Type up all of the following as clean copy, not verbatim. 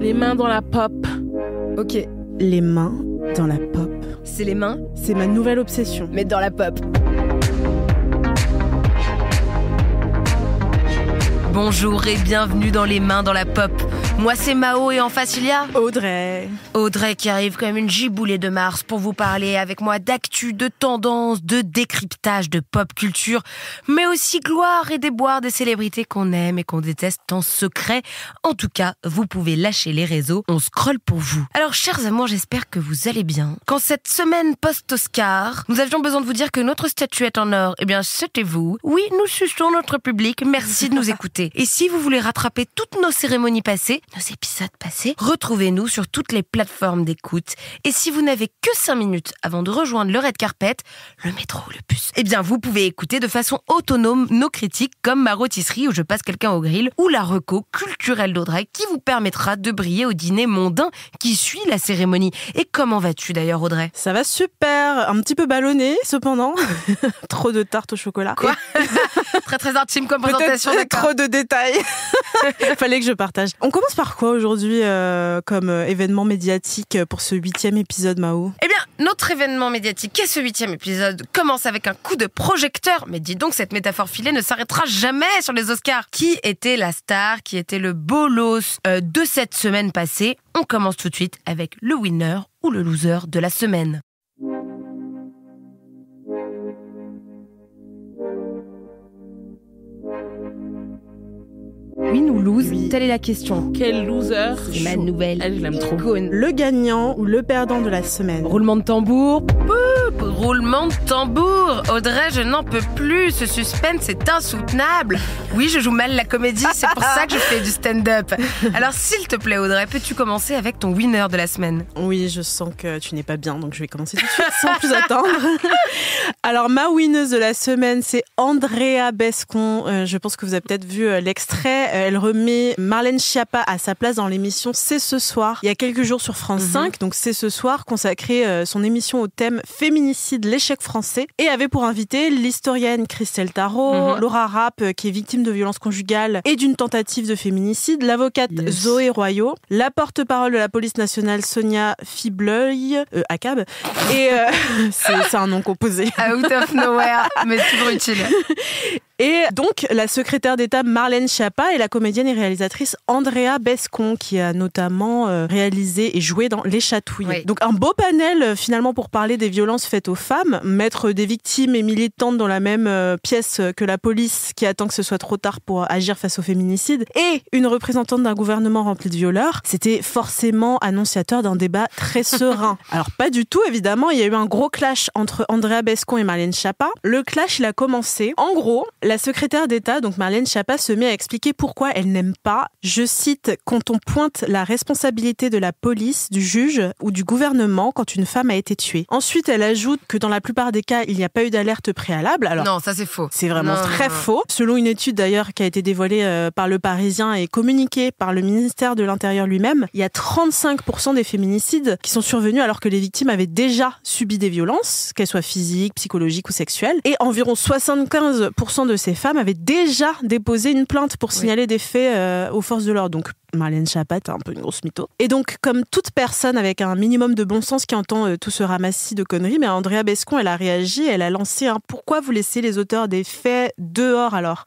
Les mains dans la pop. Ok, Les mains dans la pop. c'est les mains, C'est ma nouvelle obsession. mais dans la pop. Bonjour et bienvenue dans Les Mains dans la Pop. Moi c'est Mao et en face il y a Audrey. Audrey qui arrive comme une giboulée de Mars pour vous parler avec moi d'actu, de tendances, de décryptage, de pop culture, mais aussi gloire et déboire des célébrités qu'on aime et qu'on déteste en secret. En tout cas, vous pouvez lâcher les réseaux, on scrolle pour vous. Alors chers amours, j'espère que vous allez bien. Quand cette semaine post-Oscar, nous avions besoin de vous dire que notre statuette en or, eh bien c'était vous. Oui, nous suçons notre public, merci de nous écouter. Et si vous voulez rattraper toutes nos cérémonies passées, nos épisodes passés, retrouvez-nous sur toutes les plateformes d'écoute. Et si vous n'avez que 5 minutes avant de rejoindre le red carpet, le métro ou le bus, eh bien vous pouvez écouter de façon autonome nos critiques comme ma rôtisserie où je passe quelqu'un au grill ou la reco culturelle d'Audrey qui vous permettra de briller au dîner mondain qui suit la cérémonie. Et comment vas-tu d'ailleurs Audrey ? Ça va super, un petit peu ballonné cependant. Trop de tarte au chocolat. Quoi ? Très très intime comme présentation. Peut-être trop de détails. Fallait que je partage. On commence par quoi aujourd'hui comme événement médiatique pour ce 8e épisode, Mao ? Eh bien, notre événement médiatique et ce 8e épisode commence avec un coup de projecteur. Mais dis donc, cette métaphore filée ne s'arrêtera jamais sur les Oscars. Qui était la star, qui était le bolos de cette semaine passée ? On commence tout de suite avec le winner ou le loser de la semaine. Win ou lose, telle est la question. Quel loser. C'est ma nouvelle. Elle, je l'aime trop. icône. Le gagnant ou le perdant de la semaine ? Roulement de tambour. Roulement de tambour. Audrey, je n'en peux plus. Ce suspense est insoutenable. Oui, je joue mal la comédie, c'est pour ça que je fais du stand-up. Alors, s'il te plaît, Audrey, peux-tu commencer avec ton winner de la semaine ? Oui, je sens que tu n'es pas bien, donc je vais commencer tout de suite sans plus attendre. Alors, ma winneuse de la semaine, c'est Andrea Bescon. Je pense que vous avez peut-être vu l'extrait. Elle remet Marlène Schiappa à sa place dans l'émission C'est ce soir. Il y a quelques jours sur France 5, donc C'est ce soir, consacré son émission au thème féminicide, l'échec français, et avait pour invité l'historienne Christelle Tarot, Laura Rapp, qui est victime de violences conjugales et d'une tentative de féminicide, l'avocate Zoé Royaux, la porte-parole de la police nationale Sonia Fibleuil, ACAB, et c'est un nom composé. Out of nowhere, mais toujours utile. Et donc, la secrétaire d'État Marlène Schiappa et la comédienne et réalisatrice Andrea Bescon, qui a notamment réalisé et joué dans Les Chatouilles. Oui. Donc, un beau panel, finalement, pour parler des violences faites aux femmes, mettre des victimes et militantes dans la même pièce que la police, qui attend que ce soit trop tard pour agir face au féminicide, et une représentante d'un gouvernement rempli de violeurs, c'était forcément annonciateur d'un débat très serein. Alors, pas du tout, évidemment, il y a eu un gros clash entre Andrea Bescon et Marlène Schiappa. Le clash, il a commencé. En gros, la secrétaire d'État, donc Marlène Schiappa, se met à expliquer pourquoi elle n'aime pas, je cite, quand on pointe la responsabilité de la police, du juge ou du gouvernement quand une femme a été tuée. Ensuite, elle ajoute que dans la plupart des cas, il n'y a pas eu d'alerte préalable. Alors, Non, ça c'est faux. c'est vraiment Non, très non. faux. Selon une étude d'ailleurs qui a été dévoilée par Le Parisien et communiquée par le ministère de l'Intérieur lui-même, il y a 35% des féminicides qui sont survenus alors que les victimes avaient déjà subi des violences, qu'elles soient physiques, psychologiques ou sexuelles. Et environ 75% de ces femmes avaient déjà déposé une plainte pour signaler des faits aux forces de l'ordre. Donc, Marlène Schiappa, t'es un peu une grosse mytho. Et donc, comme toute personne avec un minimum de bon sens qui entend tout ce ramassis de conneries, mais Andrea Bescon, elle a réagi, elle a lancé un « Pourquoi vous laissez les auteurs des faits dehors alors ?»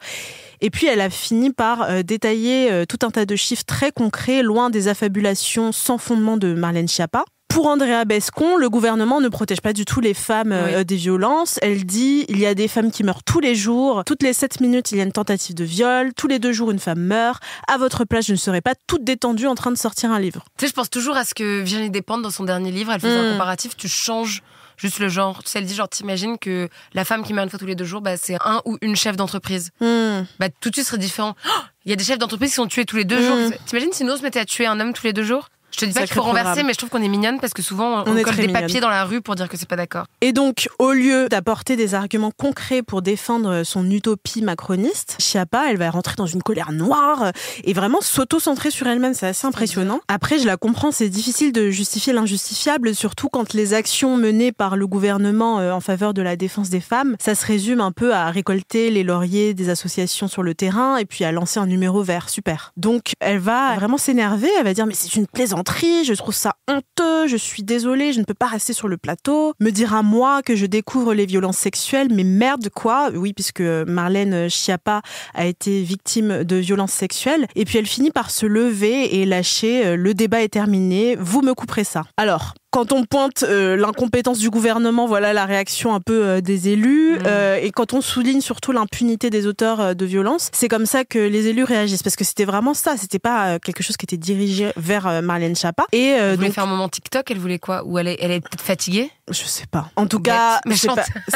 Et puis, elle a fini par détailler tout un tas de chiffres très concrets, loin des affabulations sans fondement de Marlène Schiappa. Pour Andrea Bescon, le gouvernement ne protège pas du tout les femmes des violences. Elle dit, il y a des femmes qui meurent tous les jours. Toutes les 7 minutes, il y a une tentative de viol. Tous les 2 jours, une femme meurt. À votre place, je ne serais pas toute détendue en train de sortir un livre. Tu sais, je pense toujours à ce que Virginie Despentes, dans son dernier livre, elle faisait un comparatif, tu changes juste le genre. Tu sais, elle dit, genre, t'imagines que la femme qui meurt une fois tous les 2 jours, bah, c'est un ou une chef d'entreprise. Bah, tout de suite, ce serait différent. Il y a des chefs d'entreprise qui sont tués tous les 2 jours. T'imagines si nous, on se mettait à tuer un homme tous les 2 jours ? Je te dis pas qu'il faut renverser, mais je trouve qu'on est mignonne parce que souvent on colle des papiers dans la rue pour dire que c'est pas d'accord. Et donc, au lieu d'apporter des arguments concrets pour défendre son utopie macroniste, Schiappa, elle va rentrer dans une colère noire et vraiment s'auto-centrer sur elle-même. C'est assez impressionnant. Après, je la comprends, c'est difficile de justifier l'injustifiable, surtout quand les actions menées par le gouvernement en faveur de la défense des femmes, ça se résume un peu à récolter les lauriers des associations sur le terrain et puis à lancer un numéro vert. Super. Donc, elle va vraiment s'énerver, elle va dire « mais c'est une plaisanterie, je trouve ça honteux, je suis désolée, je ne peux pas rester sur le plateau. Me dire à moi que je découvre les violences sexuelles, mais merde quoi ?» Oui, puisque Marlène Schiappa a été victime de violences sexuelles. Et puis elle finit par se lever et lâcher « le débat est terminé, vous me couperez ça ». Alors, quand on pointe l'incompétence du gouvernement, voilà la réaction un peu des élus. Et quand on souligne surtout l'impunité des auteurs de violences, c'est comme ça que les élus réagissent. Parce que c'était vraiment ça, c'était pas quelque chose qui était dirigé vers Marlène Schiappa. Et elle voulait faire un moment TikTok, elle voulait quoi? Ou elle est peut-être fatiguée? Je sais pas. En tout cas,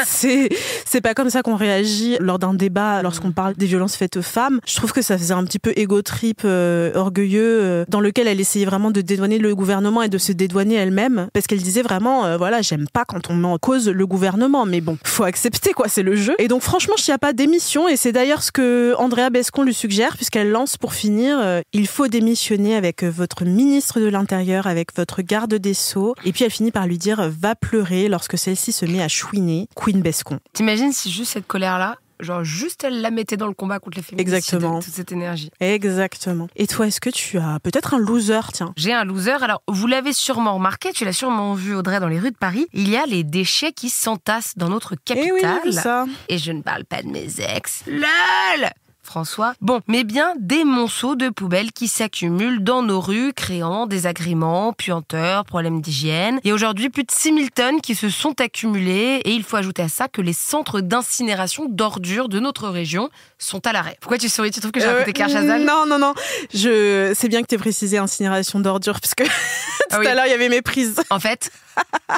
c'est pas comme ça qu'on réagit lors d'un débat, lorsqu'on parle des violences faites aux femmes. Je trouve que ça faisait un petit peu égo-trip orgueilleux, dans lequel elle essayait vraiment de dédouaner le gouvernement et de se dédouaner elle-même. Parce qu'elle disait vraiment, voilà, j'aime pas quand on met en cause le gouvernement, mais bon, faut accepter quoi, c'est le jeu. Et donc franchement, Schiappa démission, et c'est d'ailleurs ce que Andrea Bescon lui suggère, puisqu'elle lance pour finir, il faut démissionner avec votre ministre de l'Intérieur, avec votre garde des Sceaux. Et puis elle finit par lui dire, va pleurer lorsque celle-ci se met à chouiner, Queen Bescon. T'imagines si juste cette colère-là, genre juste elle la mettait dans le combat contre les féminicides. Exactement. Toute cette énergie. Exactement. Et toi, est-ce que tu as peut-être un loser, tiens? J'ai un loser. Alors, vous l'avez sûrement remarqué, tu l'as sûrement vu, Audrey, dans les rues de Paris. Il y a les déchets qui s'entassent dans notre capitale. Et oui, j'ai vu ça. Et je ne parle pas de mes ex. LOL François. Bon, mais bien des monceaux de poubelles qui s'accumulent dans nos rues, créant désagréments, puanteurs, problèmes d'hygiène. Et aujourd'hui, plus de 6000 tonnes qui se sont accumulées. Et il faut ajouter à ça que les centres d'incinération d'ordures de notre région sont à l'arrêt. Pourquoi tu souris? Tu trouves que j'ai un côté Claire Chazal? Non. C'est bien que tu aies précisé incinération d'ordures, parce que tout à l'heure, il y avait méprise. En fait,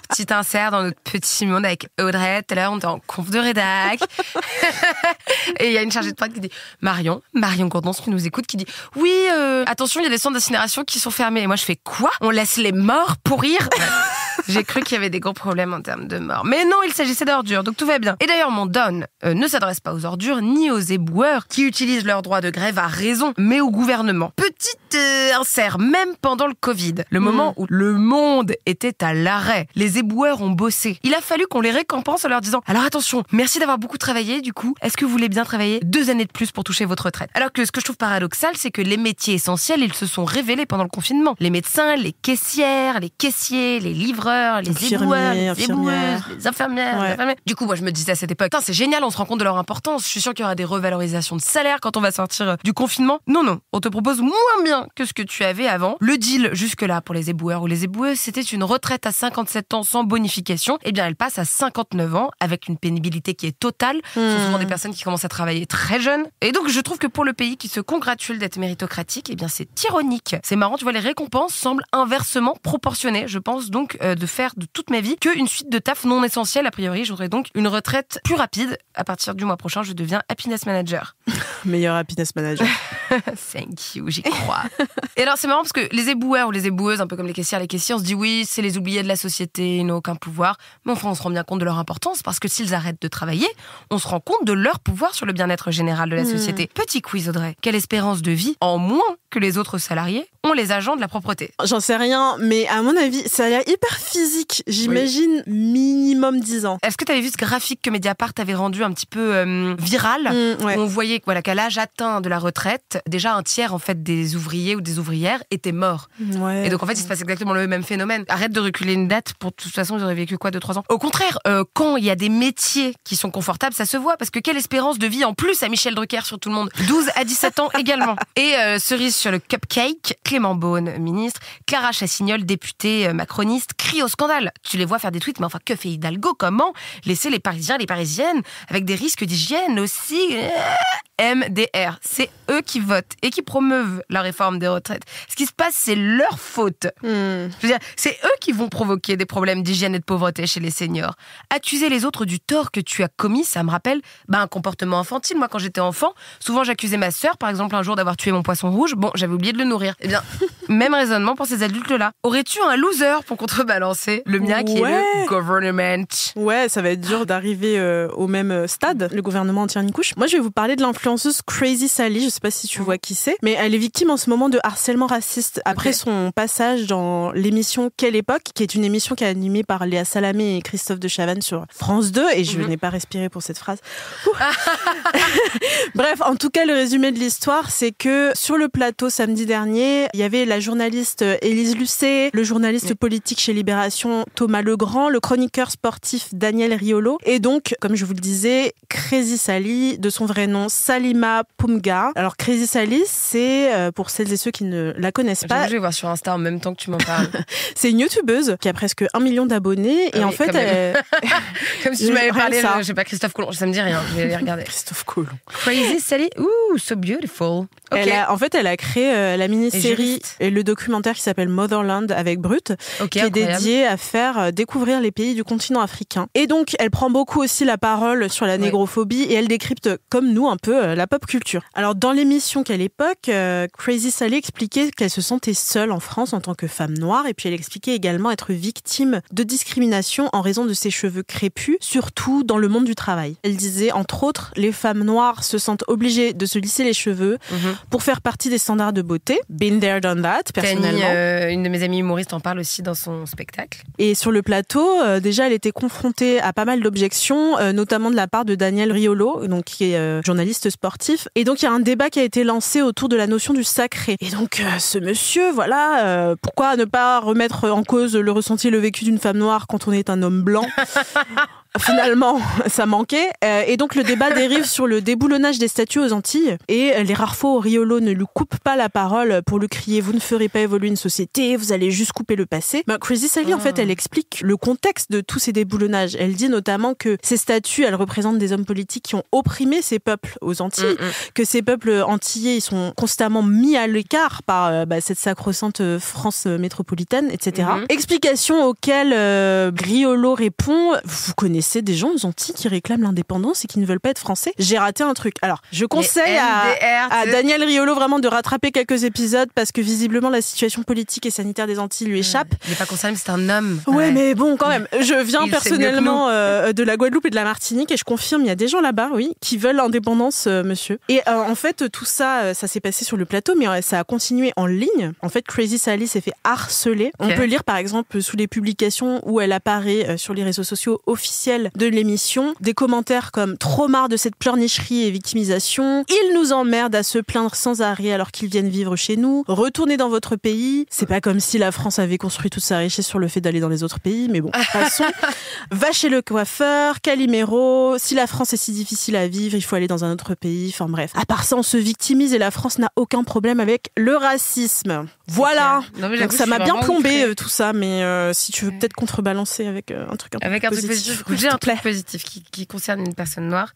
petit insert dans notre petit monde avec Audrey. Tout à l'heure, on était en conf de rédac. Et il y a une chargée de prod qui dit Marion Cordon, qui nous écoute, qui dit oui, attention, il y a des centres d'incinération qui sont fermés. Et moi, je fais quoi? On laisse les morts pourrir? J'ai cru qu'il y avait des gros problèmes en termes de morts. Mais non, il s'agissait d'ordures, donc tout va bien. Et d'ailleurs, mon Don ne s'adresse pas aux ordures ni aux éboueurs qui utilisent leur droit de grève à raison, mais au gouvernement. Petit insert, même pendant le Covid, le moment où le monde était à l'arrêt, les éboueurs ont bossé. Il a fallu qu'on les récompense en leur disant alors attention, merci d'avoir beaucoup travaillé, du coup, est-ce que vous voulez bien travailler 2 années de plus pour toucher votre retraite? Alors que ce que je trouve paradoxal, c'est que les métiers essentiels, ils se sont révélés pendant le confinement. Les médecins, les caissières, les caissiers, les livreurs, les éboueurs, les éboueuses, les infirmières. Du coup, moi, je me disais à cette époque, c'est génial, on se rend compte de leur importance. Je suis sûre qu'il y aura des revalorisations de salaire quand on va sortir du confinement. Non, on te propose moins bien que ce que tu avais avant. Le deal jusque-là pour les éboueurs ou les éboueuses, c'était une retraite à 57 ans sans bonification. Eh bien, elle passe à 59 ans avec une pénibilité qui est totale. Ce sont souvent des personnes qui commencent à travailler très jeunes. Et donc, je trouve que pour le pays qui se congratule d'être méritocratique, eh bien, c'est ironique. C'est marrant, tu vois, les récompenses semblent inversement proportionnées. Je pense donc de faire de toute ma vie qu'une suite de taf non essentiels. A priori, j'aurais donc une retraite plus rapide. À partir du mois prochain, je deviens happiness manager. Meilleur happiness manager. Thank you, j'y crois. Et alors, c'est marrant parce que les éboueurs ou les éboueuses, un peu comme les caissières, on se dit oui, c'est les oubliés de la société, ils n'ont aucun pouvoir. Mais enfin, on se rend bien compte de leur importance parce que s'ils arrêtent de travailler, on se rend compte de leur pouvoir sur le bien-être général de la société. Petit quiz, Audrey. Quelle espérance de vie en moins que les autres salariés ont les agents de la propreté? J'en sais rien, mais à mon avis, ça a l'air hyper physique. J'imagine minimum 10 ans. Est-ce que tu avais vu ce graphique que Mediapart avait rendu un petit peu viral où on voyait qu'à l'âge atteint de la retraite, déjà un tiers en fait des ouvriers ou des ouvrières étaient morts. Et donc en fait, il se passe exactement le même phénomène. Arrête de reculer une date, pour de toute façon, vous aurez vécu quoi, 2-3 ans? Au contraire, quand il y a des métiers qui sont confortables, ça se voit, parce que quelle espérance de vie en plus à Michel Drucker sur tout le monde. 12 à 17 ans également. Et cerise sur le cupcake, Clément Beaune, ministre, Clara Chassignol, députée macroniste, crie au scandale. Tu les vois faire des tweets, mais enfin, que fait Hidalgo? Comment laisser les Parisiens, les Parisiennes, avec des risques d'hygiène aussi? MDR, c'est eux qui votent et qui promeuvent la réforme des retraites. Ce qui se passe, c'est leur faute. Je veux dire, c'est eux qui vont provoquer des problèmes d'hygiène et de pauvreté chez les seniors. Accuser les autres du tort que tu as commis, ça me rappelle un comportement infantile. Moi, quand j'étais enfant, souvent j'accusais ma sœur, par exemple, un jour d'avoir tué mon poisson rouge. Bon, j'avais oublié de le nourrir. Eh bien, Même raisonnement pour ces adultes-là. Aurais-tu un loser pour contrebalancer le mien qui est le government? Ouais, ça va être dur d'arriver au même stade. Le gouvernement en tire une couche. Moi, je vais vous parler de l'influenceuse Crazy Sally. Je sais pas si tu vois qui c'est, mais elle est victime en ce moment de harcèlement raciste après son passage dans l'émission Quelle époque, qui est une émission qui est animée par Léa Salamé et Christophe de Chavannes sur France 2. Et je n'ai pas respiré pour cette phrase. Bref, en tout cas, le résumé de l'histoire, c'est que sur le plateau samedi dernier, il y avait la journaliste Élise Lucet, le journaliste politique chez Libération Thomas Legrand, le chroniqueur sportif Daniel Riolo, et donc, comme je vous le disais, Crazy Sally, de son vrai nom Salima Poumga. Alors Crazy Sally, c'est, pour celles et ceux qui ne la connaissent pas... Je vais voir sur Insta en même temps que tu m'en parles. C'est une youtubeuse qui a presque 1 million d'abonnés, et en fait... Comme si tu m'avais parlé, je sais pas, Christophe Colomb, ça me dit rien, je vais aller regarder. Christophe Colomb. Crazy Sally, ooh, so beautiful. Okay. Elle a créé la mini-série et le documentaire qui s'appelle Motherland avec Brut, qui est dédié à faire découvrir les pays du continent africain. Et donc, elle prend beaucoup aussi la parole sur la négrophobie et elle décrypte, comme nous, un peu la pop culture. Alors, dans l'émission Quelle époque, Crazy Sally expliquait qu'elle se sentait seule en France en tant que femme noire, et puis elle expliquait également être victime de discrimination en raison de ses cheveux crépus, surtout dans le monde du travail. Elle disait, entre autres, les femmes noires se sentent obligées de se lisser les cheveux pour faire partie des standards de beauté. Been there, done that, personnellement. Fanny, une de mes amies humoristes, en parle aussi dans son spectacle. Et sur le plateau, déjà, elle était confrontée à pas mal d'objections, notamment de la part de Daniel Riolo, donc, qui est journaliste sportif. Et donc, il y a un débat qui a été lancé autour de la notion du sacré. Et donc, ce monsieur, voilà, pourquoi ne pas remettre en cause le ressenti et le vécu d'une femme noire quand on est un homme blanc? Finalement, ça manquait. Et donc, le débat dérive sur le déboulonnage des statues aux Antilles. Et les rares fois où Riolo ne lui coupe pas la parole pour lui crier « Vous ne ferez pas évoluer une société, vous allez juste couper le passé ». Crazy Sally, en fait, elle explique le contexte de tous ces déboulonnages. Elle dit notamment que ces statues, elles représentent des hommes politiques qui ont opprimé ces peuples aux Antilles, que ces peuples antillais, ils sont constamment mis à l'écart par cette sacro-sainte France métropolitaine, etc. Explication auxquelles Riolo répond « Vous connaissez des gens aux Antilles qui réclament l'indépendance et qui ne veulent pas être français. J'ai raté un truc. Alors, je conseille à Daniel Riolo vraiment de rattraper quelques épisodes parce que visiblement la situation politique et sanitaire des Antilles lui échappe. Il n'est pas concerné, mais c'est un homme. Ouais, mais bon, quand même. Je viens personnellement de la Guadeloupe et de la Martinique et je confirme, il y a des gens là-bas, oui, qui veulent l'indépendance, monsieur. Et en fait, tout ça, ça s'est passé sur le plateau, mais ça a continué en ligne. En fait, Crazy Sally s'est fait harceler. On peut lire, par exemple, sous les publications où elle apparaît sur les réseaux sociaux officiels de l'émission, des commentaires comme « Trop marre de cette pleurnicherie et victimisation »,« Ils nous emmerdent à se plaindre sans arrêt alors qu'ils viennent vivre chez nous »,« Retournez dans votre pays », c'est pas comme si la France avait construit toute sa richesse sur le fait d'aller dans les autres pays, mais bon, passons. « Va chez le coiffeur »,« Calimero »,« Si la France est si difficile à vivre, il faut aller dans un autre pays », enfin bref. À part ça, on se victimise et la France n'a aucun problème avec le racisme. Voilà. Non, donc ça m'a bien plombé tout ça, mais si tu veux peut-être contrebalancer avec un truc un peu positif. J'ai un truc positif qui concerne une personne noire.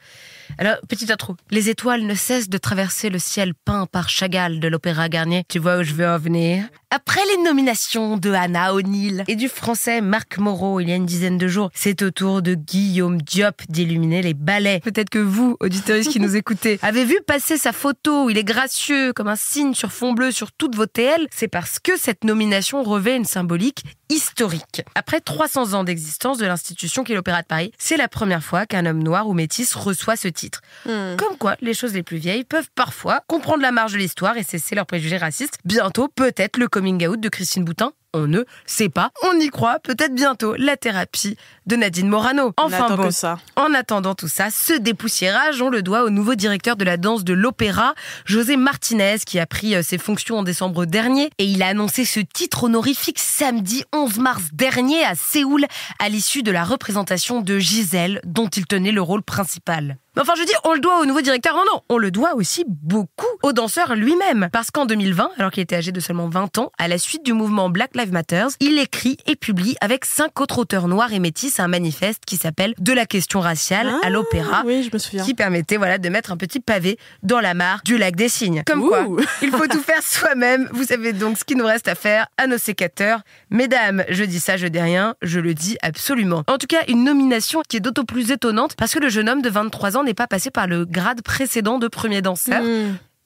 Alors, petite intro. Les étoiles ne cessent de traverser le ciel peint par Chagall de l'Opéra Garnier. Tu vois où je veux en venir? Après les nominations de Hannah O'Neill et du français Marc Moreau il y a une dizaine de jours, c'est au tour de Guillaume Diop d'illuminer les ballets. Peut-être que vous, auditeurs qui nous écoutez, avez vu passer sa photo où il est gracieux comme un signe sur fond bleu sur toutes vos TL. C'est parce que cette nomination revêt une symbolique historique. Après 300 ans d'existence de l'institution qu'est l'Opéra de Paris, c'est la première fois qu'un homme noir ou métis reçoit ce titre. Comme quoi, les choses les plus vieilles peuvent parfois comprendre la marge de l'histoire et cesser leurs préjugés racistes. Bientôt, peut-être le coming out de Christine Boutin. On ne sait pas, on y croit, peut-être bientôt la thérapie de Nadine Morano. Enfin bon, en attendant tout ça, ce dépoussiérage, on le doit au nouveau directeur de la danse de l'opéra, José Martinez, qui a pris ses fonctions en décembre dernier. Et il a annoncé ce titre honorifique samedi 11 mars dernier à Séoul, à l'issue de la représentation de Gisèle, dont il tenait le rôle principal. Mais enfin, je dis, on le doit au nouveau directeur. Non, on le doit aussi beaucoup au danseur lui-même. Parce qu'en 2020, alors qu'il était âgé de seulement 20 ans, à la suite du mouvement Black Lives Matter, il écrit et publie avec 5 autres auteurs noirs et métis un manifeste qui s'appelle « De la question raciale à l'opéra », oui, je me souviens. Qui permettait de mettre un petit pavé dans la mare du lac des Cygnes. Comme quoi, il faut tout faire soi-même. Vous savez donc ce qu'il nous reste à faire à nos sécateurs. Mesdames, je dis ça, je dis rien, je le dis absolument. En tout cas, une nomination qui est d'autant plus étonnante parce que le jeune homme de 23 ans n'est pas passé par le grade précédent de premier danseur.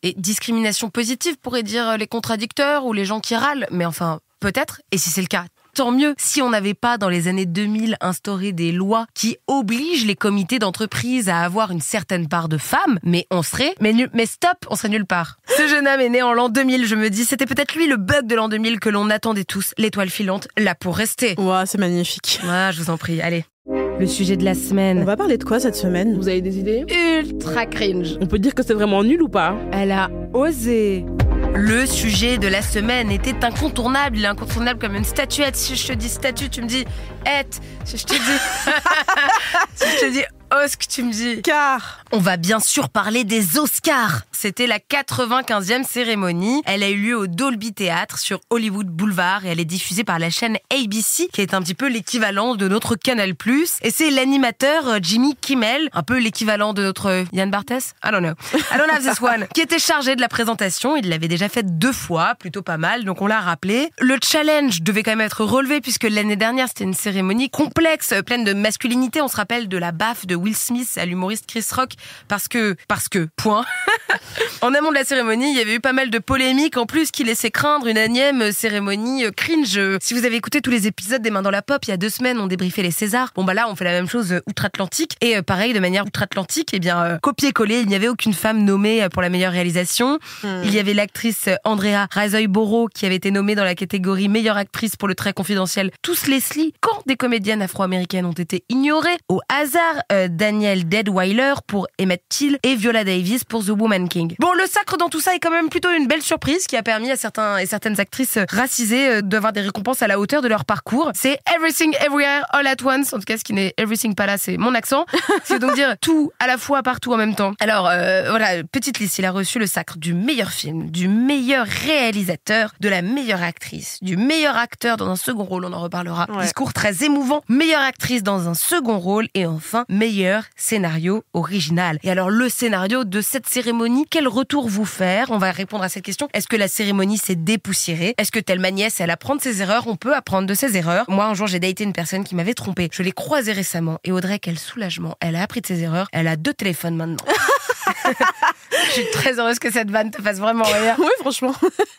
Et discrimination positive pourrait dire les contradicteurs ou les gens qui râlent. Mais enfin, peut-être. Et si c'est le cas, tant mieux. Si on n'avait pas, dans les années 2000, instauré des lois qui obligent les comités d'entreprise à avoir une certaine part de femmes, mais on serait... Mais stop, on serait nulle part. Ce jeune homme est né en l'an 2000, je me dis. C'était peut-être lui le bug de l'an 2000 que l'on attendait tous. L'étoile filante, là pour rester. Ouah, c'est magnifique. Ah, je vous en prie, allez. Le sujet de la On semaine. va parler de quoi cette semaine? Vous avez des idées? Ultra cringe. On peut dire que c'est vraiment nul ou pas? Elle a osé. Le sujet de la semaine était incontournable. Il est incontournable comme une statuette. Si je te dis statue, tu me dis si je te dis si je te dis Osc, tu me dis Car on va bien sûr parler des Oscars. C'était la 95e cérémonie. Elle a eu lieu au Dolby Theatre sur Hollywood Boulevard et elle est diffusée par la chaîne ABC, qui est un petit peu l'équivalent de notre Canal+. Et c'est l'animateur Jimmy Kimmel, un peu l'équivalent de notre Yann Barthès. I don't have this one. Qui était chargé de la présentation. Il l'avait déjà fait 2 fois, plutôt pas mal, donc on l'a rappelé. Le challenge devait quand même être relevé puisque l'année dernière, c'était une cérémonie complexe, pleine de masculinité. On se rappelle de la baffe de Will Smith à l'humoriste Chris Rock parce que, point. En amont de la cérémonie, il y avait eu pas mal de polémiques, en plus qui laissaient craindre une énième cérémonie cringe. Si vous avez écouté tous les épisodes des Mains dans la Pop, il y a 2 semaines, on débriefait les Césars. Bon bah là, on fait la même chose outre-Atlantique. Et pareil, de manière outre-Atlantique, copier-coller, il n'y avait aucune femme nommée pour la meilleure réalisation. Il y avait l'actrice Andrea Riseborough qui avait été nommée dans la catégorie meilleure actrice pour Le Très Confidentiel. Tous Leslie, quand des comédiennes afro-américaines ont été ignorées. Au hasard, Danielle Deadwyler pour Emmett Till et Viola Davis pour The Woman King. Bon, le sacre dans tout ça est quand même plutôt une belle surprise qui a permis à certains et certaines actrices racisées d'avoir des récompenses à la hauteur de leur parcours. C'est Everything Everywhere All at Once. En tout cas, ce qui n'est Everything pas là, c'est mon accent. C'est donc dire tout à la fois, partout en même temps. Alors, voilà, petite liste. Il a reçu le sacre du meilleur film, du meilleur réalisateur, de la meilleure actrice, du meilleur acteur dans un second rôle, on en reparlera. Ouais. Discours très émouvant. Meilleure actrice dans un second rôle et enfin, meilleur scénario original. Et alors, le scénario de cette cérémonie, quel retour vous faire? On va répondre à cette question. Est-ce que la cérémonie s'est dépoussiérée? Est-ce que telle ma nièce, elle apprend de ses erreurs? On peut apprendre de ses erreurs. Moi, un jour, j'ai daté une personne qui m'avait trompée. Je l'ai croisée récemment et Audrey, quel soulagement. Elle a appris de ses erreurs. Elle a 2 téléphones maintenant. Je suis très heureuse que cette vanne te fasse vraiment rire. Oui, franchement.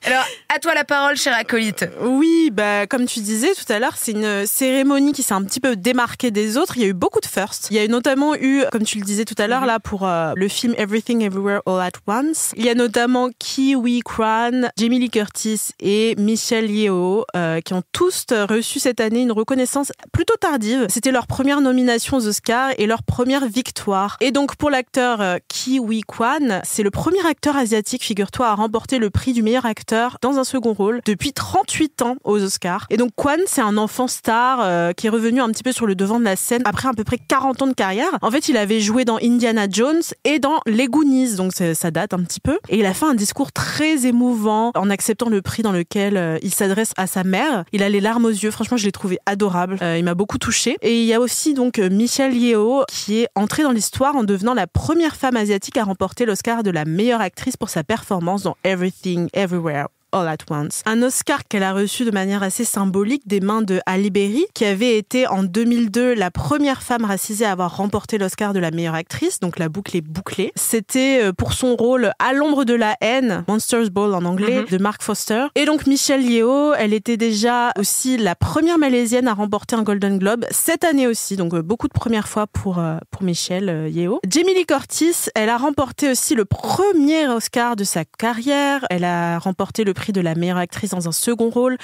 Alors, à toi la parole, chère acolyte. Oui, comme tu disais tout à l'heure, c'est une cérémonie qui s'est un petit peu démarquée des autres. Il y a eu beaucoup de firsts. Il y a notamment eu, comme tu le disais tout à l'heure, là, pour le film Everything Everywhere All at Once. Il y a notamment Ke Huy Quan, Jamie Lee Curtis et Michelle Yeoh, qui ont tous reçu cette année une reconnaissance plutôt tardive. C'était leur première nomination aux Oscars et leur première victoire. Et donc, pour l'acteur Ke Huy Quan, c'est le premier acteur asiatique, figure-toi, à remporter le prix du meilleur acteur dans un second rôle depuis 38 ans aux Oscars. Et donc Quan, c'est un enfant star qui est revenu un petit peu sur le devant de la scène après à peu près 40 ans de carrière. En fait, il avait joué dans Indiana Jones et dans Les Goonies, donc ça date un petit peu. Et il a fait un discours très émouvant en acceptant le prix dans lequel il s'adresse à sa mère. Il a les larmes aux yeux, franchement, je l'ai trouvé adorable. Il m'a beaucoup touchée. Et il y a aussi donc Michelle Yeoh qui est entrée dans l'histoire en devenant la première femme asiatique à remporter l'Oscar de la meilleure actrice pour sa performance dans Everything Everywhere All at Once. Un Oscar qu'elle a reçu de manière assez symbolique des mains de Halle Berry, qui avait été en 2002 la première femme racisée à avoir remporté l'Oscar de la meilleure actrice, donc la boucle est bouclée. C'était pour son rôle À l'ombre de la haine, Monsters Ball en anglais, de Mark Foster. Et donc Michelle Yeoh, elle était déjà aussi la première malaisienne à remporter un Golden Globe cette année aussi, donc beaucoup de premières fois pour Michelle Yeoh. Jamie Lee Curtis, elle a remporté aussi le premier Oscar de sa carrière. Elle a remporté le prix de la meilleure actrice dans un second rôle,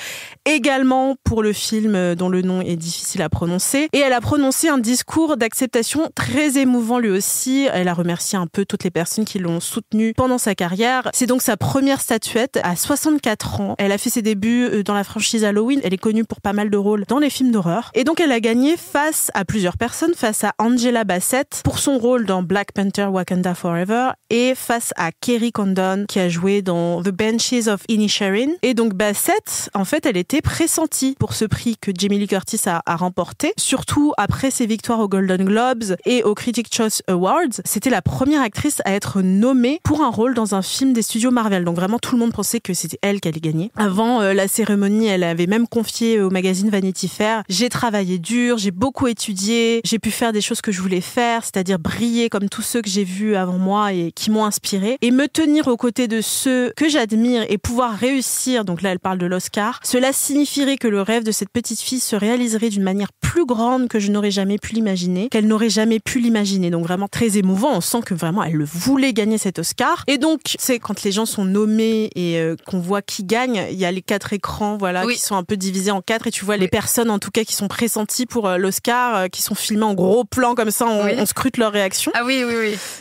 également pour le film dont le nom est difficile à prononcer. Et elle a prononcé un discours d'acceptation très émouvant lui aussi. Elle a remercié un peu toutes les personnes qui l'ont soutenue pendant sa carrière. C'est donc sa première statuette à 64 ans. Elle a fait ses débuts dans la franchise Halloween. Elle est connue pour pas mal de rôles dans les films d'horreur. Et donc elle a gagné face à plusieurs personnes, face à Angela Bassett pour son rôle dans Black Panther Wakanda Forever et face à Kerry Condon qui a joué dans The Banshees of Inisherin Inisherin. Et donc Bassett, en fait, elle était pressentie pour ce prix que Jamie Lee Curtis a remporté, surtout après ses victoires aux Golden Globes et aux Critics' Choice Awards. C'était la première actrice à être nommée pour un rôle dans un film des studios Marvel. Donc vraiment, tout le monde pensait que c'était elle qui allait gagner. Avant la cérémonie, elle avait même confié au magazine Vanity Fair: j'ai travaillé dur, j'ai beaucoup étudié, j'ai pu faire des choses que je voulais faire, c'est-à-dire briller comme tous ceux que j'ai vus avant moi et qui m'ont inspiré, et me tenir aux côtés de ceux que j'admire et pouvoir réussir. Donc là, elle parle de l'Oscar. Cela signifierait que le rêve de cette petite fille se réaliserait d'une manière plus grande que je n'aurais jamais pu l'imaginer, qu'elle n'aurait jamais pu l'imaginer. Donc vraiment très émouvant. On sent que vraiment elle voulait gagner cet Oscar. Et donc, c'est quand les gens sont nommés et qu'on voit qui gagne, il y a les 4 écrans, voilà, qui sont un peu divisés en 4, et tu vois les personnes en tout cas qui sont pressenties pour l'Oscar, qui sont filmées en gros plan comme ça, on scrute leur réaction. Ah oui.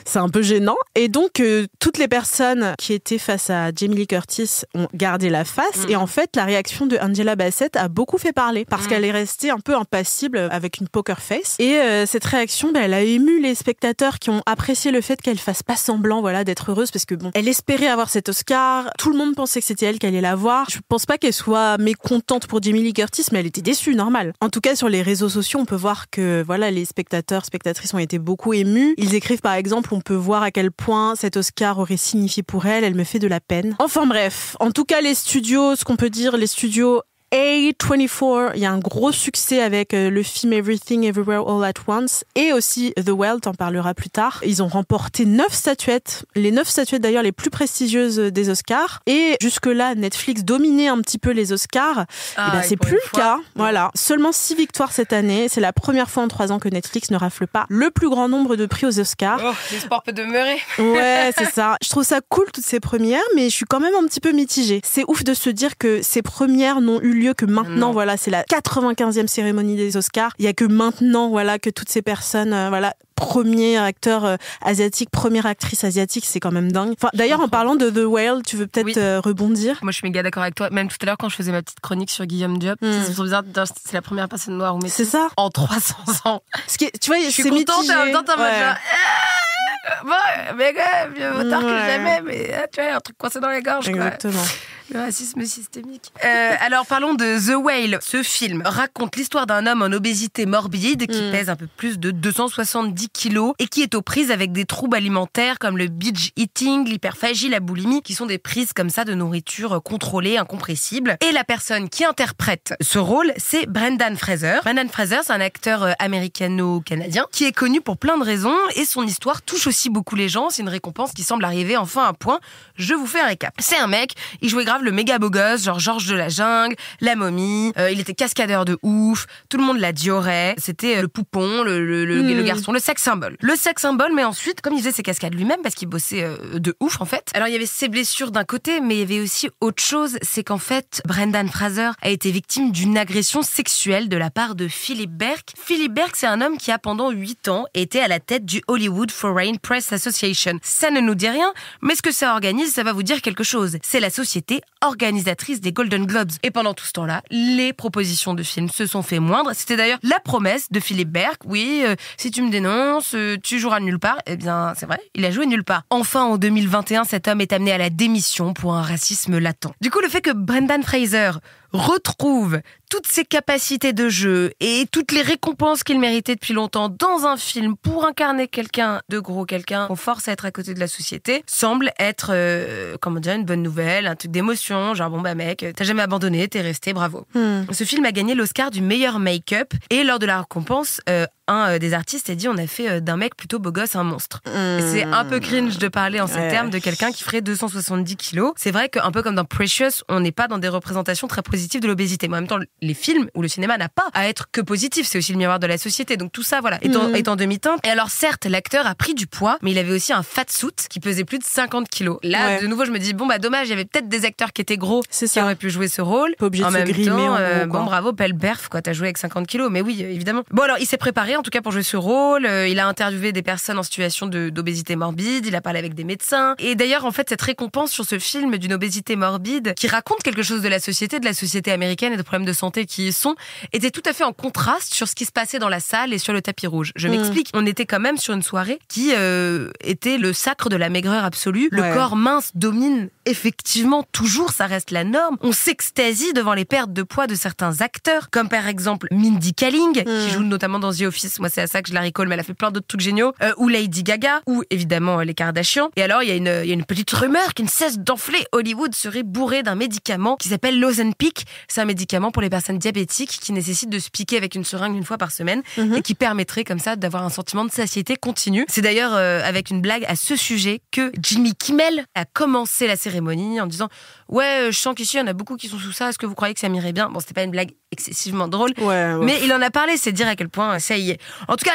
C'est un peu gênant. Et donc, toutes les personnes qui étaient face à Jamie Lee Curtis ont gardé la face. Et en fait, la réaction de Angela Bassett a beaucoup fait parler parce qu'elle est restée un peu impassible avec une poker face. Et cette réaction, elle a ému les spectateurs qui ont apprécié le fait qu'elle fasse pas semblant, voilà, d'être heureuse, parce que bon, elle espérait avoir cet Oscar. Tout le monde pensait que c'était elle qui allait l'avoir. Je pense pas qu'elle soit mécontente pour Jamie Lee Curtis, mais elle était déçue, normal. En tout cas, sur les réseaux sociaux, on peut voir que voilà, les spectatrices ont été beaucoup émus. Ils écrivent par exemple, on peut voir à quel point cet Oscar aurait signifié pour elle. Elle me fait de la peine. Enfin bref, en tout cas, les studios, ce qu'on peut dire, les studios A24, il y a un gros succès avec le film Everything Everywhere All at Once, et aussi The Whale, t'en parleras plus tard. Ils ont remporté 9 statuettes, les 9 statuettes d'ailleurs les plus prestigieuses des Oscars. Et jusque-là, Netflix dominait un petit peu les Oscars. Et c'est plus le cas. Voilà. Seulement 6 victoires cette année. C'est la première fois en 3 ans que Netflix ne rafle pas le plus grand nombre de prix aux Oscars. Oh, l'espoir peut demeurer. Ouais, c'est ça. Je trouve ça cool, toutes ces premières, mais je suis quand même un petit peu mitigée. C'est ouf de se dire que ces premières n'ont eu lieu que maintenant. Voilà, c'est la 95e cérémonie des Oscars. Il y a que maintenant, voilà, que toutes ces personnes, voilà, premier acteur asiatique, première actrice asiatique, c'est quand même dingue. Enfin, d'ailleurs, en parlant de The Whale, tu veux peut-être rebondir? Moi, je suis méga d'accord avec toi. Même tout à l'heure, quand je faisais ma petite chronique sur Guillaume Diop, c'est trop bizarre. C'est la première personne noire ou métisse en 300 ans. Ce qui est, tu vois, je suis contente, et en même temps, t'es en mode genre, bon, mais mieux vaut tard que jamais, mais tu vois, un truc coincé dans la gorge. Exactement. Quoi. Le racisme systémique. Alors parlons de The Whale. Ce film raconte l'histoire d'un homme en obésité morbide qui pèse un peu plus de 270 kilos et qui est aux prises avec des troubles alimentaires comme le binge eating, l'hyperphagie, la boulimie, qui sont des prises comme ça de nourriture contrôlée, incompressible. Et la personne qui interprète ce rôle, c'est Brendan Fraser. Brendan Fraser, c'est un acteur américano-canadien qui est connu pour plein de raisons, et son histoire touche aussi beaucoup les gens. C'est une récompense qui semble arriver enfin à point. Je vous fais un récap. C'est un mec, il jouait grave le méga beau gosse, genre Georges de la Jungle, la momie, il était cascadeur de ouf, tout le monde l'adiorait, c'était le poupon, le garçon, le sex symbole. Le sex symbole, mais ensuite, comme il faisait ses cascades lui-même, parce qu'il bossait de ouf en fait, alors il y avait ses blessures d'un côté, mais il y avait aussi autre chose, c'est qu'en fait, Brendan Fraser a été victime d'une agression sexuelle de la part de Philip Berk. Philip Berk, c'est un homme qui a pendant 8 ans été à la tête du Hollywood Foreign Press Association. Ça ne nous dit rien, mais ce que ça organise, ça va vous dire quelque chose. C'est la société organisatrice des Golden Globes. Et pendant tout ce temps-là, les propositions de films se sont fait moindres. C'était d'ailleurs la promesse de Philip Berk. Oui, si tu me dénonces, tu joueras nulle part. Eh bien, c'est vrai, il a joué nulle part. Enfin, en 2021, cet homme est amené à la démission pour un racisme latent. Du coup, le fait que Brendan Fraser retrouve toutes ses capacités de jeu et toutes les récompenses qu'il méritait depuis longtemps dans un film pour incarner quelqu'un de gros, quelqu'un qu'on force à être à côté de la société, semble être, une bonne nouvelle, un truc d'émotion, genre bon bah mec, t'as jamais abandonné, t'es resté, bravo. Ce film a gagné l'Oscar du meilleur make-up, et lors de la récompense, un des artistes a dit on a fait d'un mec plutôt beau gosse un monstre. Et c'est un peu cringe de parler en ces termes de quelqu'un qui ferait 270 kilos. C'est vrai qu'un peu comme dans Precious, on n'est pas dans des représentations très positives de l'obésité. Mais en même temps, les films ou le cinéma n'a pas à être que positif, c'est aussi le miroir de la société. Donc tout ça, voilà, est en demi-teinte. Et alors certes, l'acteur a pris du poids, mais il avait aussi un fat suit qui pesait plus de 50 kilos. Là, de nouveau, je me dis, bon bah dommage, il y avait peut-être des acteurs qui étaient gros qui auraient pu jouer ce rôle. Pas obligé en de se grimer temps, en gros, bon bravo, belle perf, quoi, t'as joué avec 50 kilos. Mais oui, évidemment. Bon alors, il s'est préparé en tout cas pour jouer ce rôle. Il a interviewé des personnes en situation d'obésité morbide, il a parlé avec des médecins. Et d'ailleurs, en fait, cette récompense sur ce film d'une obésité morbide, qui raconte quelque chose de la société américaine et des problèmes de santé qui y sont, était tout à fait en contraste sur ce qui se passait dans la salle et sur le tapis rouge. Je m'explique. On était quand même sur une soirée qui était le sacre de la maigreur absolue. Le corps mince domine effectivement, toujours, ça reste la norme. On s'extasie devant les pertes de poids de certains acteurs, comme par exemple Mindy Kaling, qui joue notamment dans The Office. Moi, c'est à ça que je la recall, mais elle a fait plein d'autres trucs géniaux. Ou Lady Gaga, ou évidemment les Kardashians. Et alors, il y a une petite rumeur qui ne cesse d'enfler. Hollywood serait bourré d'un médicament qui s'appelle l'Ozempic. C'est un médicament pour les personnes diabétiques qui nécessite de se piquer avec une seringue une fois par semaine et qui permettrait comme ça d'avoir un sentiment de satiété continu. C'est d'ailleurs avec une blague à ce sujet que Jimmy Kimmel a commencé la cérémonie en disant « Ouais, je sens qu'ici, il y en a beaucoup qui sont sous ça. Est-ce que vous croyez que ça m'irait bien ?» Bon, c'était pas une blague excessivement drôle, mais il en a parlé, c'est dire à quel point ça y est. En tout cas,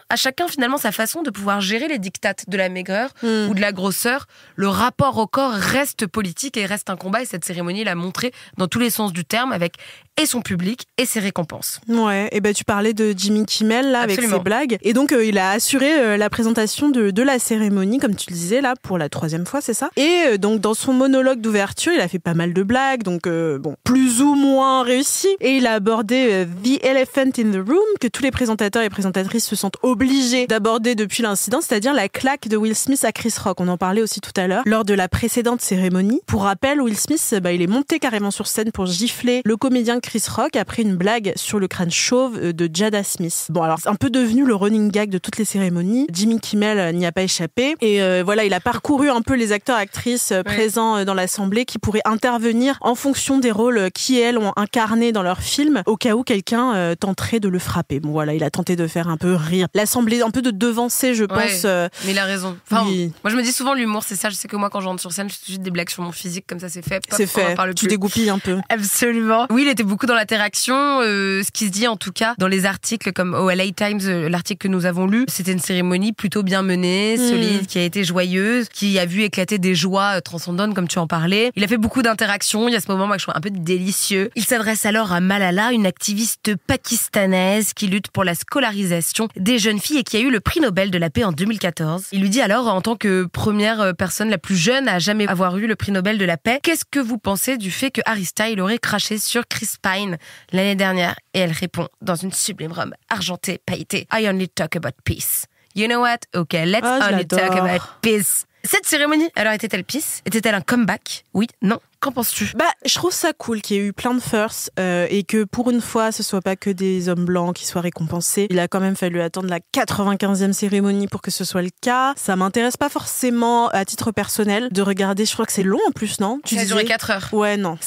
à chacun finalement sa façon de pouvoir gérer les dictates de la maigreur ou de la grosseur. Le rapport au corps reste politique et reste un combat, et cette cérémonie l'a montré dans tous les sens du terme, avec et son public et ses récompenses. Ouais, et ben tu parlais de Jimmy Kimmel là, avec ses blagues, et donc il a assuré la présentation de la cérémonie, comme tu le disais là, pour la 3e fois, c'est ça. Et donc dans son monologue d'ouverture, il a fait pas mal de blagues, donc bon, plus ou moins réussies, et il a abordé The Elephant in the Room, que tous les présentateurs et présentatrices se sentent obligés d'aborder depuis l'incident, c'est-à-dire la claque de Will Smith à Chris Rock. On en parlait aussi tout à l'heure lors de la précédente cérémonie. Pour rappel, Will Smith, il est monté carrément sur scène pour gifler le comédien Chris Rock après une blague sur le crâne chauve de Jada Smith. Bon, alors c'est un peu devenu le running gag de toutes les cérémonies. Jimmy Kimmel n'y a pas échappé, et voilà, il a parcouru un peu les acteurs actrices présents dans l'assemblée qui pourraient intervenir en fonction des rôles qui elles ont incarné dans leur film, au cas où quelqu'un tenterait de le frapper. Bon voilà, il a tenté de faire un peu rire l'assemblée, un peu de devancer, je pense. Mais il a raison. Enfin, oui. Moi je me dis souvent l'humour c'est ça. Je sais que moi quand je rentre sur scène, je fais tout de suite des blagues sur mon physique, comme ça c'est fait. C'est fait. Tu dégoupilles un peu. Absolument. Oui, il était beaucoup dans l'interaction. Ce qui se dit en tout cas dans les articles comme au LA Times, l'article que nous avons lu, c'était une cérémonie plutôt bien menée, solide, qui a été joyeuse, qui a vu éclater des joies transcendantes comme tu en parlais. Il a fait beaucoup d'interactions. Il y a ce moment moi que je trouve un peu délicieux. Il s'adresse alors à Malala, une activiste pakistanaise qui lutte pour la scolarisation des jeunes filles et qui a eu le prix Nobel de la paix en 2014. Il lui dit alors, en tant que première personne la plus jeune à jamais avoir eu le prix Nobel de la paix, qu'est-ce que vous pensez du fait que Harry Styles aurait craché sur Chris Pine l'année dernière? Et elle répond dans une sublime robe argentée, pailletée: I only talk about peace. You know what? Okay, let's only talk about peace. Cette cérémonie, alors était-elle peace? Était-elle un comeback? Oui, non. Qu'en penses-tu? Je trouve ça cool qu'il y ait eu plein de firsts et que pour une fois, ce soit pas que des hommes blancs qui soient récompensés. Il a quand même fallu attendre la 95e cérémonie pour que ce soit le cas. Ça m'intéresse pas forcément à titre personnel de regarder. Je crois que c'est long en plus, non? Ça a duré 4 heures. Ouais, non.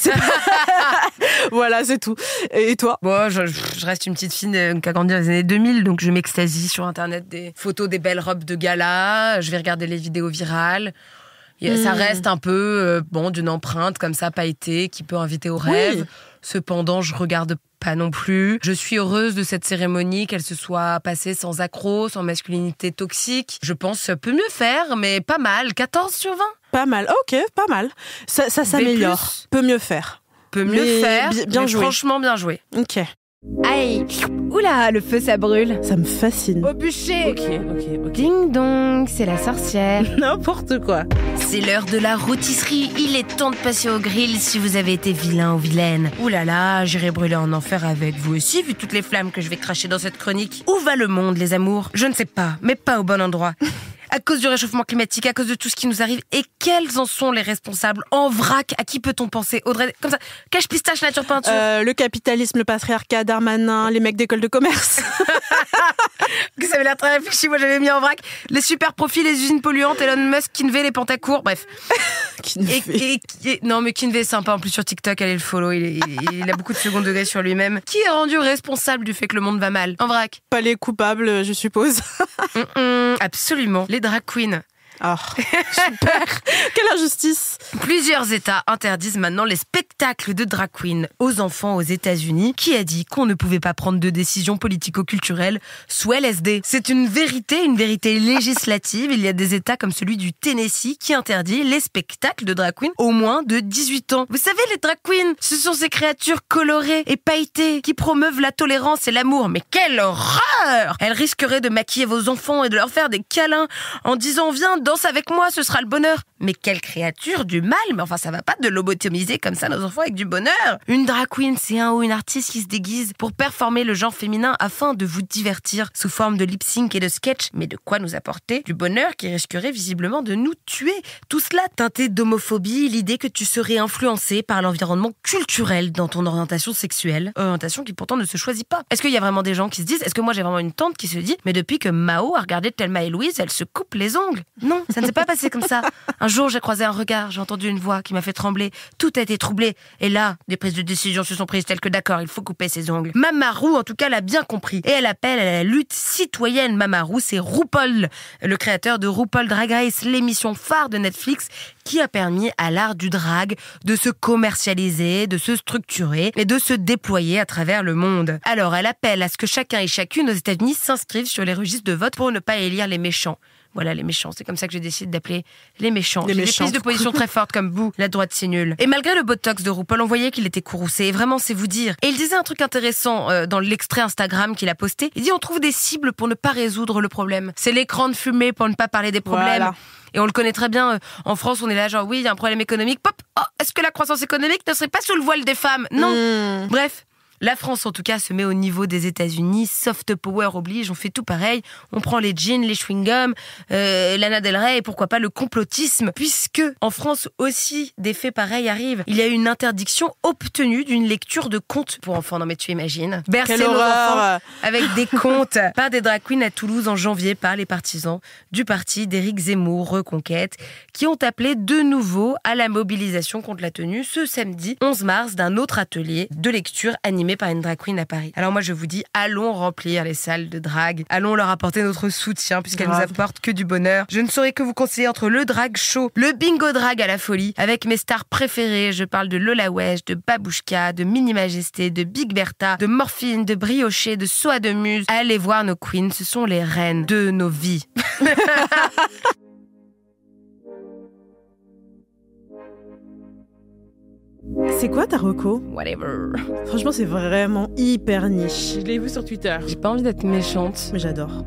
Voilà, c'est tout. Et toi? Bon, je reste une petite fille qui a grandi dans les années 2000, donc je m'extasie sur Internet des photos des belles robes de gala. Je vais regarder les vidéos virales. Ça reste un peu d'une empreinte comme ça, pailletée, qui peut inviter au rêve. Oui. Cependant, je regarde pas non plus. Je suis heureuse de cette cérémonie, qu'elle se soit passée sans accroc, sans masculinité toxique. Je pense peut mieux faire, mais pas mal. 14 sur 20. Pas mal, ok, pas mal. Ça s'améliore. Peut mieux faire. Peut mieux faire, bien joué. Franchement bien joué. Ok. Aïe, oula, le feu ça brûle. Ça me fascine. Au bûcher. Ok. Ding dong, c'est la sorcière. N'importe quoi. C'est l'heure de la rôtisserie. Il est temps de passer au grill si vous avez été vilain ou vilaine. Ouh là là, j'irai brûler en enfer avec vous aussi, vu toutes les flammes que je vais cracher dans cette chronique. Où va le monde, les amours? Je ne sais pas, mais pas au bon endroit. À cause du réchauffement climatique, à cause de tout ce qui nous arrive. Et quels en sont les responsables? En vrac, à qui peut-on penser? Audrey, comme ça, cache pistache, nature peinture. Le capitalisme, le patriarcat, Darmanin, les mecs d'école de commerce. Ça avait l'air très réfléchi, moi j'avais mis en vrac. Les super profits, les usines polluantes, Elon Musk, Kinvey, les Pentacours, bref. Non mais Kinvey est sympa, en plus sur TikTok, allez le follow, il a beaucoup de second degré sur lui-même. Qui est rendu responsable du fait que le monde va mal? En vrac. Pas les coupables, je suppose. Absolument. Les drag queens. Oh, super. Quelle injustice. Plusieurs États interdisent maintenant les spectacles de drag queen aux enfants aux États-Unis. Qui a dit qu'on ne pouvait pas prendre de décisions politico-culturelles sous LSD? C'est une vérité législative. Il y a des États comme celui du Tennessee qui interdit les spectacles de drag queen aux moins de 18 ans. Vous savez, les drag queens, ce sont ces créatures colorées et pailletées qui promeuvent la tolérance et l'amour. Mais quelle horreur! Elles risqueraient de maquiller vos enfants et de leur faire des câlins en disant « Viens, danse avec moi, ce sera le bonheur ». Mais quelle créature du mal! Mais enfin, ça va pas de lobotomiser comme ça nos enfants avec du bonheur! Une drag queen, c'est un ou une artiste qui se déguise pour performer le genre féminin afin de vous divertir sous forme de lip-sync et de sketch, mais de quoi nous apporter du bonheur qui risquerait visiblement de nous tuer. Tout cela teinté d'homophobie, l'idée que tu serais influencé par l'environnement culturel dans ton orientation sexuelle, orientation qui pourtant ne se choisit pas. Est-ce qu'il y a vraiment des gens qui se disent, est-ce que moi j'ai vraiment une tante qui se dit, mais depuis que Mao a regardé Thelma et Louise, elle se coupe les ongles? Non, ça ne s'est pas passé comme ça. Un jour, j'ai croisé un regard, j'ai entendu une voix qui m'a fait trembler, tout a été troublé, et là, des prises de décision se sont prises telles que d'accord, il faut couper ses ongles. Mamaru, en tout cas, l'a bien compris, et elle appelle à la lutte citoyenne. Mamaru, c'est RuPaul, le créateur de RuPaul Drag Race, l'émission phare de Netflix, qui a permis à l'art du drag de se commercialiser, de se structurer et de se déployer à travers le monde. Alors, elle appelle à ce que chacun et chacune aux États-Unis s'inscrivent sur les registres de vote pour ne pas élire les méchants. Voilà, les méchants. C'est comme ça que j'ai décidé d'appeler les méchants. J'ai des prises de position très fortes comme vous. La droite, c'est nul. Et malgré le botox de RuPaul, on voyait qu'il était courroucé. Et vraiment, c'est vous dire. Et il disait un truc intéressant dans l'extrait Instagram qu'il a posté. Il dit, on trouve des cibles pour ne pas résoudre le problème. C'est l'écran de fumée pour ne pas parler des problèmes. Voilà. Et on le connaît très bien. En France, on est là genre, oui, il y a un problème économique. Pop, oh, est-ce que la croissance économique ne serait pas sous le voile des femmes? Non. Bref. La France, en tout cas, se met au niveau des États-Unis. Soft power oblige, on fait tout pareil. On prend les jeans, les chewing-gums, Lana Del Rey et pourquoi pas le complotisme. Puisque, en France aussi, des faits pareils arrivent. Il y a eu une interdiction obtenue d'une lecture de contes pour enfants. Non mais tu imagines. Bercer nos enfants avec des contes par des drag queens à Toulouse en janvier par les partisans du parti d'Éric Zemmour, Reconquête, qui ont appelé de nouveau à la mobilisation contre la tenue ce samedi 11 mars d'un autre atelier de lecture animé par une drag queen à Paris. Alors moi je vous dis, allons remplir les salles de drag, allons leur apporter notre soutien puisqu'elles nous apportent que du bonheur. Je ne saurais que vous conseiller entre le drag show, le bingo drag à la folie, avec mes stars préférées. Je parle de Lola Wesh, de Babouchka, de Mini Majesté, de Big Bertha, de Morphine, de Brioché, de Soa de Muse. Allez voir nos queens, ce sont les reines de nos vies. C'est quoi ta reco? Whatever. Franchement, c'est vraiment hyper niche. Je l'ai vu sur Twitter. J'ai pas envie d'être méchante. Mais j'adore.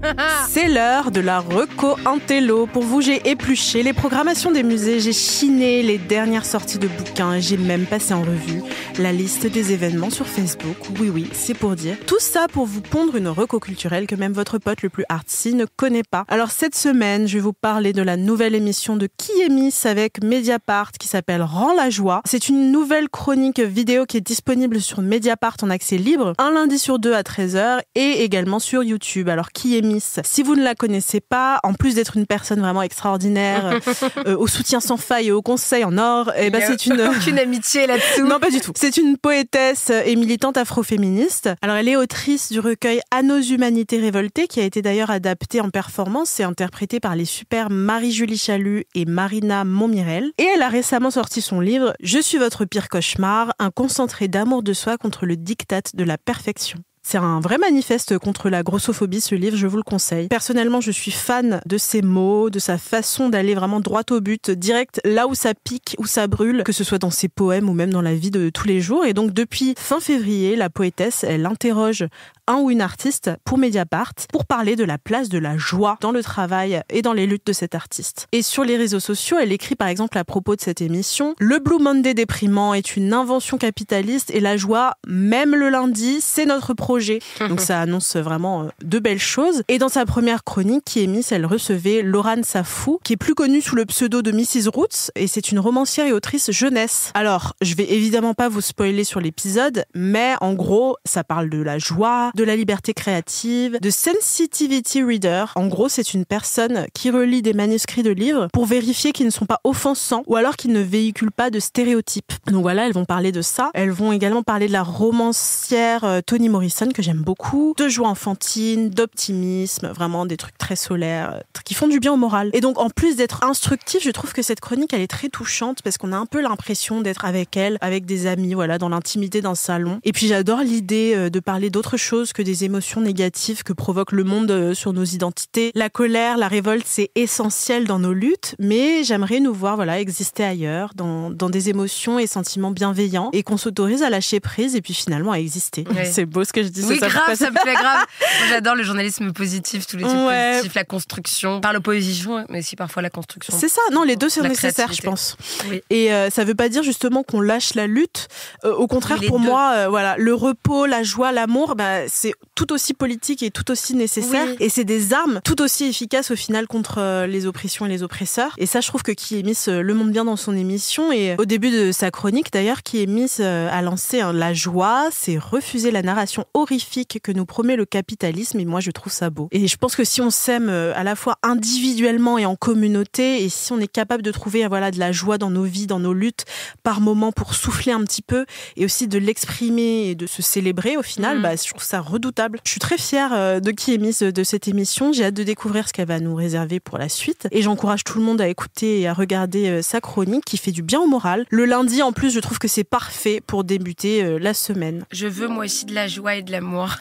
C'est l'heure de la reco intello. Pour vous, j'ai épluché les programmations des musées, j'ai chiné les dernières sorties de bouquins et j'ai même passé en revue la liste des événements sur Facebook. Oui, c'est pour dire. Tout ça pour vous pondre une reco culturelle que même votre pote le plus artsy ne connaît pas. Alors cette semaine, je vais vous parler de la nouvelle émission de Qui est Miss avec Mediapart qui s'appelle Rends la joie. C'est une nouvelle chronique vidéo qui est disponible sur Mediapart en accès libre, un lundi sur 2 à 13h et également sur YouTube. Alors, Qui est Miss? Si vous ne la connaissez pas, en plus d'être une personne vraiment extraordinaire, au soutien sans faille et au conseil en or, et ben c'est une... aucune amitié là-dessous. Non, pas du tout. C'est une poétesse et militante afroféministe. Alors, elle est autrice du recueil À nos humanités révoltées, qui a été d'ailleurs adapté en performance et interprété par les super Marie-Julie Chalut et Marina Montmirel. Et elle a récemment sorti son livre Je suis votre pire cauchemar, un concentré d'amour de soi contre le diktat de la perfection. C'est un vrai manifeste contre la grossophobie, ce livre, je vous le conseille. Personnellement, je suis fan de ses mots, de sa façon d'aller vraiment droit au but, direct là où ça pique, où ça brûle, que ce soit dans ses poèmes ou même dans la vie de tous les jours. Et donc, depuis fin février, la poétesse, elle interroge un ou une artiste pour Mediapart pour parler de la place de la joie dans le travail et dans les luttes de cet artiste. Et sur les réseaux sociaux, elle écrit par exemple à propos de cette émission « Le Blue Monday déprimant est une invention capitaliste et la joie, même le lundi, c'est notre projet. » Donc ça annonce vraiment de belles choses. Et dans sa première chronique, Qui est Miss, elle recevait Laurane Safou, qui est plus connue sous le pseudo de Mrs. Roots, et c'est une romancière et autrice jeunesse. Alors, je vais évidemment pas vous spoiler sur l'épisode, mais en gros, ça parle de la joie, de la liberté créative, de sensitivity reader. En gros, c'est une personne qui relit des manuscrits de livres pour vérifier qu'ils ne sont pas offensants ou alors qu'ils ne véhiculent pas de stéréotypes. Donc voilà, elles vont parler de ça. Elles vont également parler de la romancière Toni Morrison, que j'aime beaucoup, de joie enfantine, d'optimisme, vraiment des trucs très solaires, qui font du bien au moral. Et donc, en plus d'être instructive, je trouve que cette chronique, elle est très touchante parce qu'on a un peu l'impression d'être avec elle, avec des amis, voilà, dans l'intimité d'un salon. Et puis, j'adore l'idée de parler d'autre chose chose que des émotions négatives que provoque le monde sur nos identités. La colère, la révolte, c'est essentiel dans nos luttes, mais j'aimerais nous voir exister ailleurs, dans des émotions et sentiments bienveillants, et qu'on s'autorise à lâcher prise et puis finalement à exister. Oui. C'est beau ce que je dis. Oui, grave, ça me plaît grave. Moi, j'adore le journalisme positif, tous les trucs positifs, la construction, par l'opposition, mais aussi parfois la construction. C'est ça, non, les deux sont La nécessaires, je créativité. pense. Oui. Et ça veut pas dire justement qu'on lâche la lutte. Au contraire, pour moi, le repos, la joie, l'amour, c'est tout aussi politique et tout aussi nécessaire. Oui. Et c'est des armes tout aussi efficaces au final contre les oppressions et les oppresseurs. Et ça, je trouve que Qui est Miss le montre bien dans son émission. Et au début de sa chronique, d'ailleurs, Qui est Miss a lancé la joie, c'est refuser la narration horrifique que nous promet le capitalisme. Et moi, je trouve ça beau. Et je pense que si on s'aime à la fois individuellement et en communauté, et si on est capable de trouver de la joie dans nos vies, dans nos luttes, par moments pour souffler un petit peu, et aussi de l'exprimer et de se célébrer au final, je trouve ça redoutable. Je suis très fière de Qui est Miss de cette émission. J'ai hâte de découvrir ce qu'elle va nous réserver pour la suite. Et j'encourage tout le monde à écouter et à regarder sa chronique qui fait du bien au moral. Le lundi, en plus, je trouve que c'est parfait pour débuter la semaine. Je veux moi aussi de la joie et de l'amour.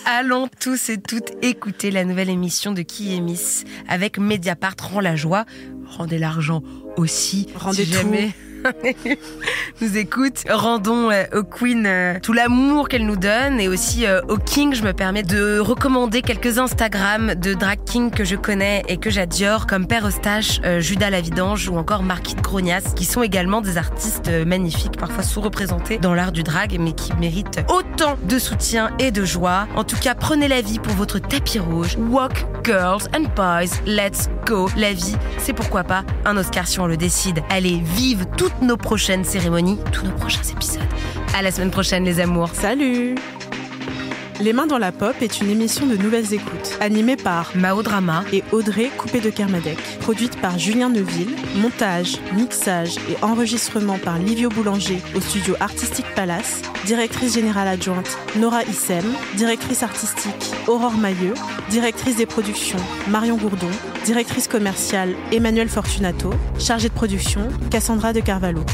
Allons tous et toutes écouter la nouvelle émission de Qui est Miss avec Mediapart. Rend la joie, rendez l'argent aussi. Rendez si tout. jamais nous écoute. Rendons aux Queen tout l'amour qu'elle nous donne, et aussi aux King. Je me permets de recommander quelques Instagram de drag king que je connais et que j'adore, comme Père Eustache, Judas la Vidange ou encore Marquis de Grognas, qui sont également des artistes magnifiques, parfois sous-représentés dans l'art du drag, mais qui méritent autant de soutien et de joie. En tout cas, prenez la vie pour votre tapis rouge. Walk, girls and boys, let's go. La vie, c'est pourquoi pas un Oscar si on le décide. Allez, vive toutes nos prochaines cérémonies, tous nos prochains épisodes. À la semaine prochaine, les amours. Salut! Les Mains dans la Pop est une émission de Nouvelles Écoutes, animée par Mao Drama et Audrey Coupé de Kermadec, produite par Julien Neuville, montage, mixage et enregistrement par Livio Boulanger au studio Artistique Palace, directrice générale adjointe Nora Issem, directrice artistique Aurore Mailleux, directrice des productions Marion Gourdon, directrice commerciale Emmanuel Fortunato, chargée de production Cassandra de Carvalho.